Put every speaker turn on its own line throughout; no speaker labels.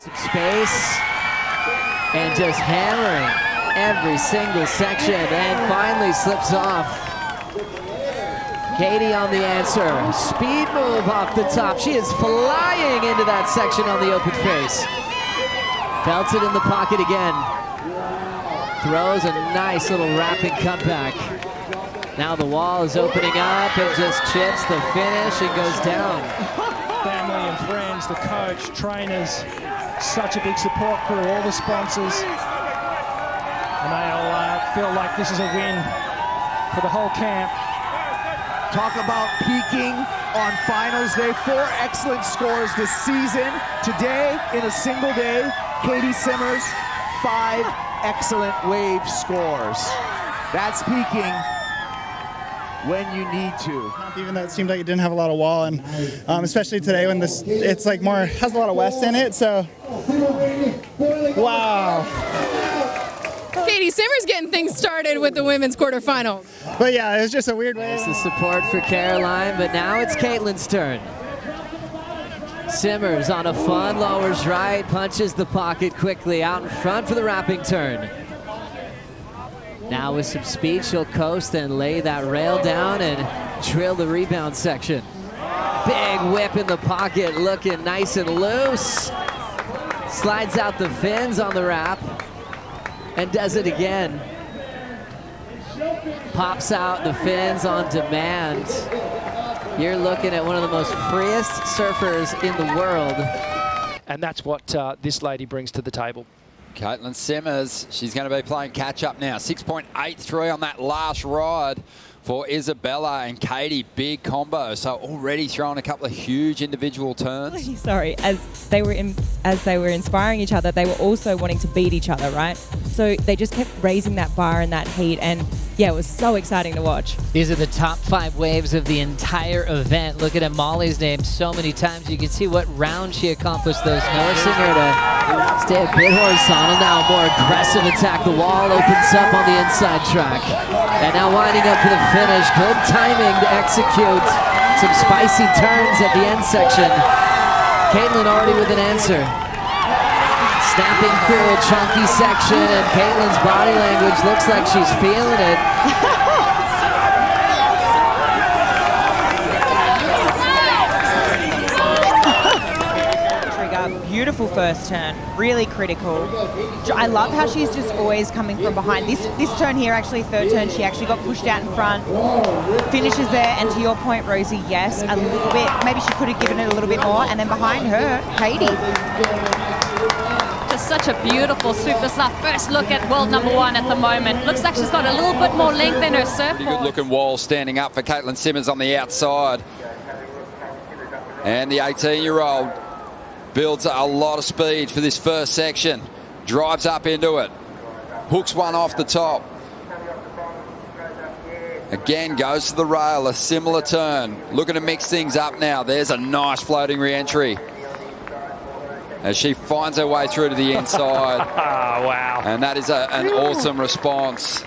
Some space and just hammering every single section and finally slips off. Katie on the answer. Speed move off the top. She is flying into that section on the open face. Belts it in the pocket again. Throws a nice little wrapping comeback. Now the wall is opening up and just chips the finish and goes down.
Family and friends, the coach, trainers, such a big support crew, all the sponsors. And they all feel like this is a win for the whole camp.
Talk about peaking on finals day. 4 excellent scores this season. Today, in a single day, Katie Simmers, 5 excellent wave scores. That's peaking when you need to.
Even though it seemed like it didn't have a lot of wall, and especially today when it's like more, has a lot of west in it, so, wow.
Katie Simmers getting things started with the women's quarterfinals.
But yeah, it was just a weird way.
There's the support for Caroline, but now it's Caitlin's turn. Simmers on a fun lowers right, punches the pocket quickly out in front for the wrapping turn. Now with some speed, she'll coast and lay that rail down and drill the rebound section. Big whip in the pocket, looking nice and loose. Slides out the fins on the wrap and does it again. Pops out the fins on demand. You're looking at one of the most freest surfers in the world.
And that's what this lady brings to the table.
Caitlin Simmers, she's going to be playing catch-up now. 6.83 on that last ride for Isabella and Katie. Big combo. So already throwing a couple of huge individual turns.
Sorry, as they were inspiring each other, they were also wanting to beat each other, right? So they just kept raising that bar and that heat, and yeah, it was so exciting to watch.
These are the top 5 waves of the entire event. Look at Molly's name so many times. You can see what round she accomplished those. Forcing her to stay a bit horizontal. Now a more aggressive attack. The wall opens up on the inside track. And now winding up for the finish. Good timing to execute some spicy turns at the end section. Caitlin already with an answer. Snapping through a chunky section, and Caitlin's body language looks like she's feeling it.
Beautiful first turn, really critical. I love how she's just always coming from behind. This turn here, actually third turn, she actually got pushed out in front, finishes there, and to your point, Rosie, yes, a little bit, maybe she could have given it a little bit more, and then behind her, Katie.
Just such a beautiful superstar. First look at world #1 at the moment. Looks like she's got a little bit more length in her surfboard.
Pretty good looking wall standing up for Caitlin Simmers on the outside. And the 18-year-old builds a lot of speed for this first section. Drives up into it. Hooks one off the top. Again, goes to the rail, a similar turn. Looking to mix things up now. There's a nice floating re-entry as she finds her way through to the inside.
Wow.
And that is an awesome response.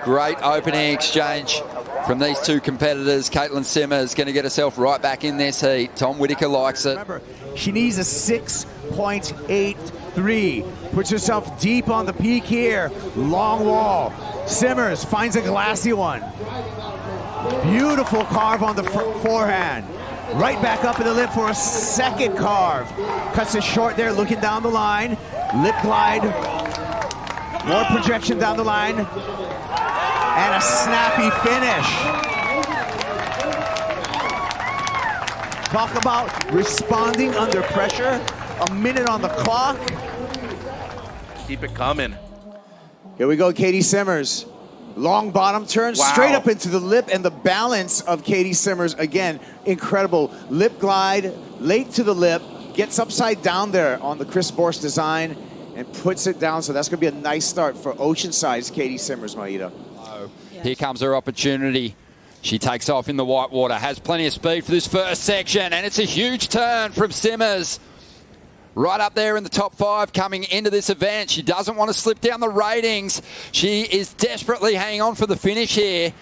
Great opening exchange from these two competitors. Caitlin Simmers going to get herself right back in this heat. Tom Whitaker likes it.
Remember, she needs a 6.83. Puts herself deep on the peak here. Long wall. Simmers finds a glassy one. Beautiful carve on the forehand. Right back up in the lip for a second carve. Cuts it short there, looking down the line. Lip glide. More projection down the line. And a snappy finish. Talk about responding under pressure. A minute on the clock.
Keep it coming.
Here we go, Katie Simmers. Long bottom turn,
wow.
Straight up into the lip, and the balance of Katie Simmers, again, incredible. Lip glide, late to the lip, gets upside down there on the Chris Borst design, and puts it down. So that's going to be a nice start for Oceanside's Katie Simmers, Maida.
Here comes her opportunity. She takes off in the whitewater, has plenty of speed for this first section, and it's a huge turn from Simmers. Right up there in the top 5 coming into this event. She doesn't want to slip down the ratings. She is desperately hanging on for the finish here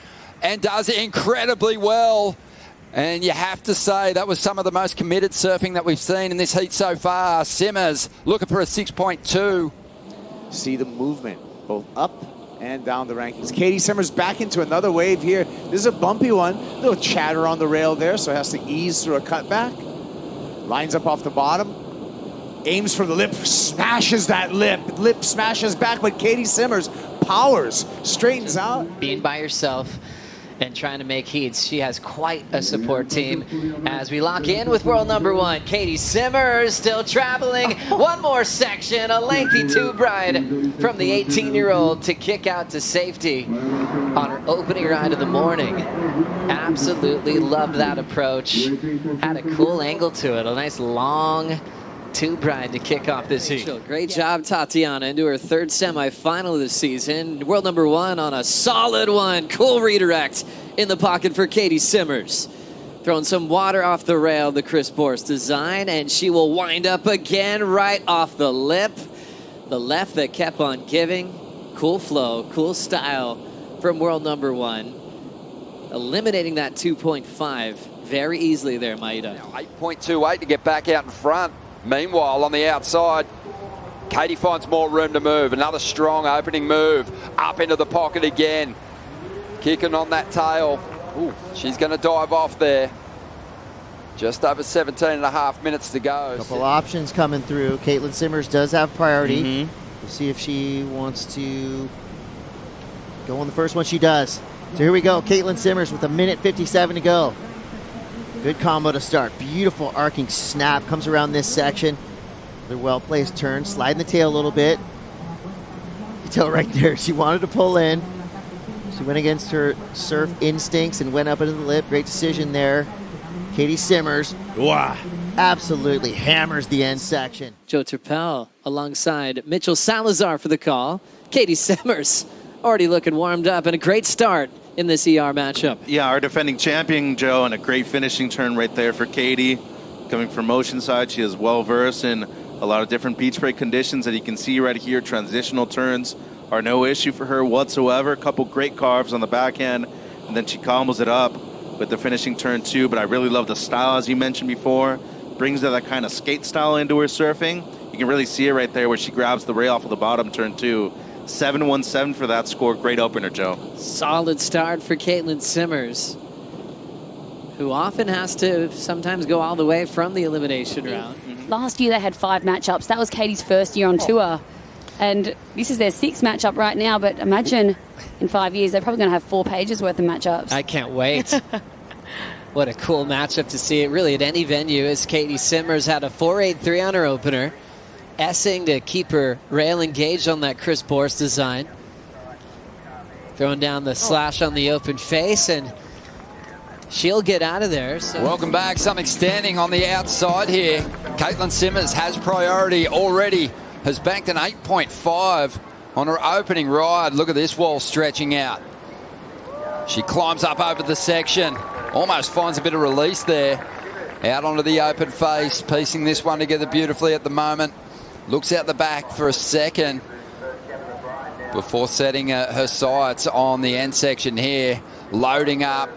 and does it incredibly well. And you have to say that was some of the most committed surfing that we've seen in this heat so far. Simmers looking for a 6.2.
See the movement, both up and down the rankings. Katie Simmers back into another wave here. This is a bumpy one. A little chatter on the rail there, so it has to ease through a cutback. Lines up off the bottom. Aims for the lip, smashes that lip. Lip smashes back, but Katie Simmers powers, straightens out.
Being by yourself and trying to make heats. She has quite a support team. As we lock in with world number 1, Katie Simmers still traveling. One more section, a lengthy tube ride from the 18-year-old to kick out to safety on her opening ride of the morning. Absolutely loved that approach. Had a cool angle to it, a nice long tube ride to kick off this heat. Great job, Tatiana, into her third semifinal of the season. World number 1 on a solid one. Cool redirect in the pocket for Katie Simmers. Throwing some water off the rail, the Chris Borst design, and she will wind up again right off the lip. The left that kept on giving. Cool flow, cool style from world number 1. Eliminating that 2.5 very easily there, Maida.
8.28 to get back out in front. Meanwhile, on the outside, Katie finds more room to move. Another strong opening move. Up into the pocket again. Kicking on that tail. Ooh, she's going to dive off there. Just over 17 and a half minutes to go.
Couple options coming through. Caitlin Simmers does have priority. We'll see if she wants to go on the first one. She does. So here we go. Caitlin Simmers with 1:57 to go. Good combo to start. Beautiful arcing snap. Comes around this section. Another well-placed turn. Sliding the tail a little bit. You can tell right there she wanted to pull in. She went against her surf instincts and went up into the lip. Great decision there. Katie Simmers. Wow. Absolutely hammers the end section.
Joe Turpel alongside Mitchell Salazar for the call. Katie Simmers already looking warmed up, and a great start in this ER matchup.
Yeah, our defending champion, Joe, and a great finishing turn right there for Katie. Coming from motion side, she is well-versed in a lot of different beach break conditions that you can see right here. Transitional turns are no issue for her whatsoever. A couple great carves on the backhand, and then she combos it up with the finishing turn too. But I really love the style, as you mentioned before. Brings that kind of skate style into her surfing. You can really see it right there where she grabs the rail off of the bottom turn too. 7-1-7 for that score. Great opener, Joe.
Solid start for Caitlin Simmers, who often has to sometimes go all the way from the elimination round.
Last year they had 5 matchups. That was Katie's first year on tour. And this is their 6th matchup right now, but imagine in 5 years they're probably going to have 4 pages worth of matchups.
I can't wait. What a cool matchup to see it really at any venue, as Katie Simmers had a 4.83 on her opener. Essing to keep her rail engaged on that Chris Borst design. Throwing down the slash on the open face, and she'll get out of there. So.
Welcome back. Something standing on the outside here. Caitlin Simmers has priority already. Has banked an 8.5 on her opening ride. Look at this wall stretching out. She climbs up over the section. Almost finds a bit of release there. Out onto the open face. Piecing this one together beautifully at the moment. Looks out the back for a second before setting her sights on the end section here. Loading up.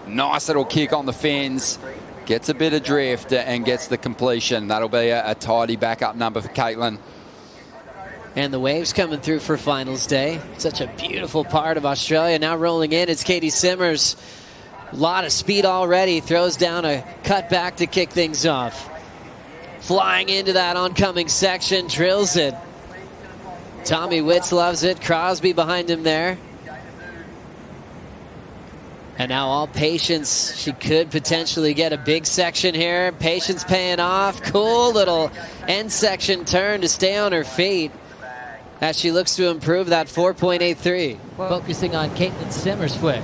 Nice little kick on the fins. Gets a bit of drift and gets the completion. That'll be a tidy backup number for Caitlin.
And the waves coming through for finals day. Such a beautiful part of Australia. Now rolling in, it's Katie Simmers. A lot of speed already. Throws down a cutback to kick things off. Flying into that oncoming section, drills it. Tommy Witz loves it. Crosby behind him there. And now all patience. She could potentially get a big section here. Patience paying off. Cool little end section turn to stay on her feet as she looks to improve that 4.83. Focusing on Caitlin Simmers quick.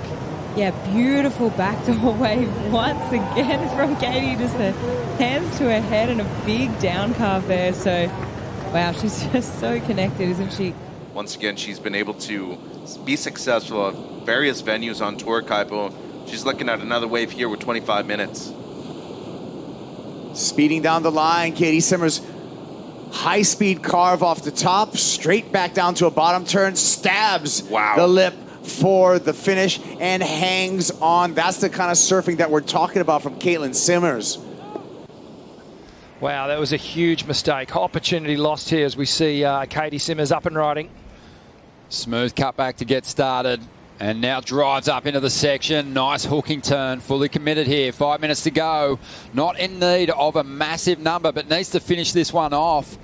Yeah, beautiful backdoor wave once again from Katie. Just the hands to her head and a big down carve there. So, wow, she's just so connected, isn't she?
Once again, she's been able to be successful at various venues on tour, Kaipo. She's looking at another wave here with 25 minutes.
Speeding down the line, Katie Simmers. High-speed carve off the top, straight back down to a bottom turn, stabs the lip, for the finish and hangs on. That's the kind of surfing that we're talking about from Caitlin Simmers.
Wow, that was a huge mistake. Opportunity lost here as we see Katie Simmers up and riding.
Smooth cutback to get started. And now drives up into the section. Nice hooking turn. Fully committed here. 5 minutes to go. Not in need of a massive number, but needs to finish this one off.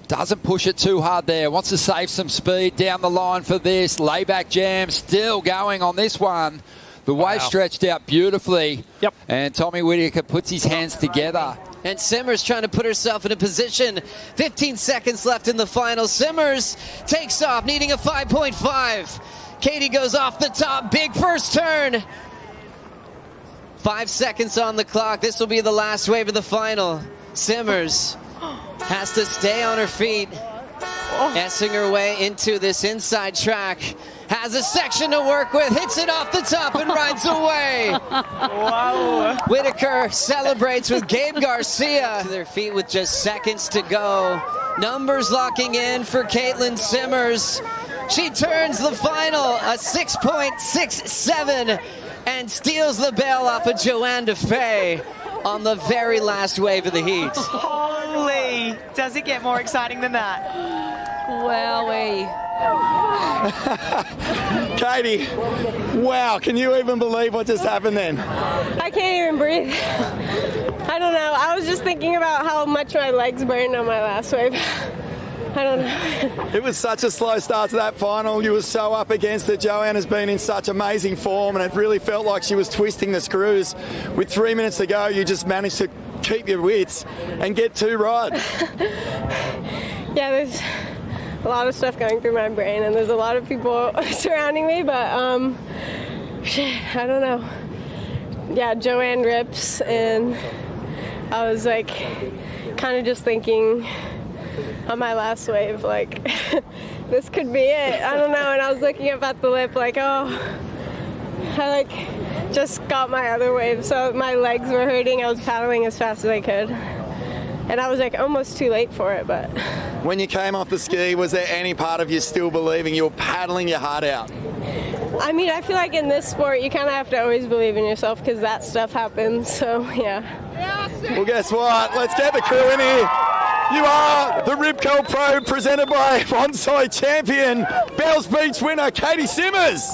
Doesn't push it too hard there. Wants to save some speed down the line for this. Layback jam still going on this one. The wave stretched out beautifully.
Yep.
And Tommy Whitaker puts his hands together.
And Simmers trying to put herself in a position. 15 seconds left in the final. Simmers takes off, needing a 5.5. Katie goes off the top. Big first turn. 5 seconds on the clock. This will be the last wave of the final. Simmers has to stay on her feet. S-ing her way into this inside track. Has a section to work with. Hits it off the top and rides away.
Wow.
Whitaker celebrates with Gabe Garcia. To their feet with just seconds to go. Numbers locking in for Caitlin Simmers. She turns the final a 6.67 and steals the bell off of Joanne DeFay on the very last wave of the heat.
Holy, does it get more exciting than that?
Wowee.
Katie, wow, can you even believe what just happened then?
I can't even breathe. I don't know. I was just thinking about how much my legs burned on my last wave. I don't know.
It was such a slow start to that final. You were so up against it. Joanne has been in such amazing form, and it really felt like she was twisting the screws. With 3 minutes to go, you just managed to keep your wits and get 2 right.
Yeah, there's a lot of stuff going through my brain, and there's a lot of people surrounding me, but I don't know. Yeah, Joanne rips, and I was like kind of just thinking on my last wave, like, this could be it. I don't know. And I was looking up at the lip like, oh, I just got my other wave, so my legs were hurting. I was paddling as fast as I could. And I was almost too late for it, but.
When you came off the ski, was there any part of you still believing you were paddling your heart out?
I mean, I feel like in this sport, you kind of have to always believe in yourself because that stuff happens, so yeah.
Well, guess what? Let's get the crew in here. You are the Ribco Pro presented by Bonsai champion, Bells Beach winner, Katie Simmers.